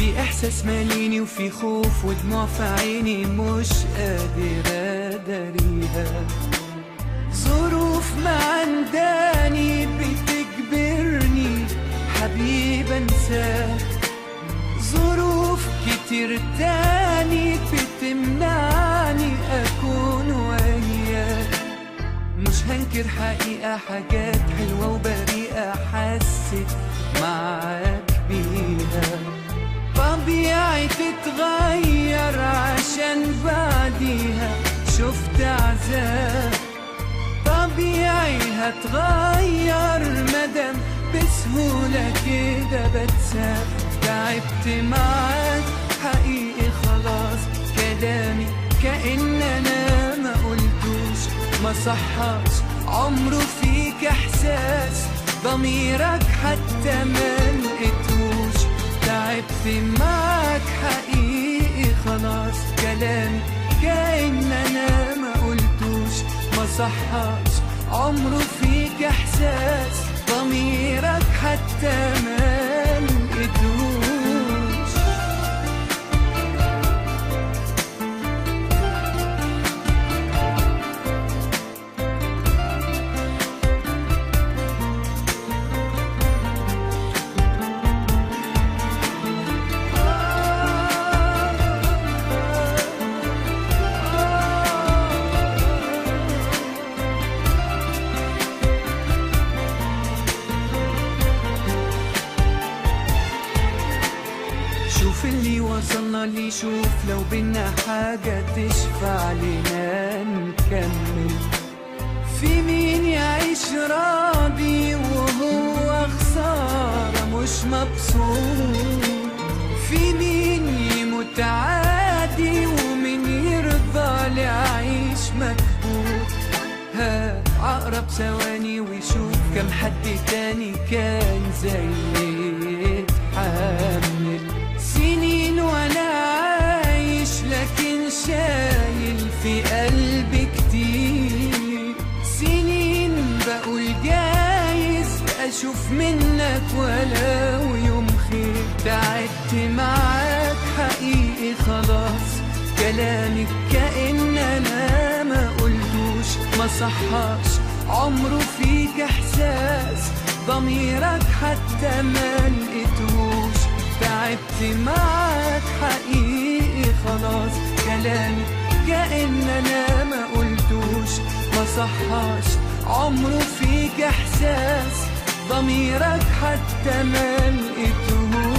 في احساس ماليني وفي خوف ودموع في عيني مش قادر اداريها. ظروف معنداني بتجبرني حبيب انساك، ظروف كتير تاني بتمنعني اكون وياك. مش هنكر حقيقة حاجات حلوة وبريئة حسيت معاك بيها. طبيعي تتغير عشان بعديها شفت عذاب، طبيعي هتغير مدام بسهولة كده بتساب. تعبت معاك حقيقي خلاص، كلامي كأن انا ما قلتوش، ما صحاش عمره فيك احساس، ضميرك حتى ما لقيتهوش. تعبت معاك حقيقي خلاص، كلامي كأن انا ما قلتوش، ما صحاش عمره فيك احساس، ضميرك حتى ما لقيتهوش. شوف اللي وصلنا لي، شوف لو بينا حاجة تشفع لنا نكمل. في مين يعيش راضي وهو خسارة مش مبسوط، في مين يموت عادي ومين يرضى لعيش مكبوت. ها عقرب ثواني ويشوف كم حد تاني كان زي يتحمل. سنين وانا عايش لكن شايل في قلبي كتير، سنين بقول جايز اشوف منك ولو يوم خير. تعبت معاك حقيقي خلاص، كلامك كأن انا ما قلتوش، ما صحاش عمره فيك احساس، ضميرك حتى ما لقيتهوش. تعبت معاك حقيقي خلاص، كلامي كأن انا ما قلتوش، ما صحاش عمره فيك احساس، ضميرك حتى ما لقيتهوش.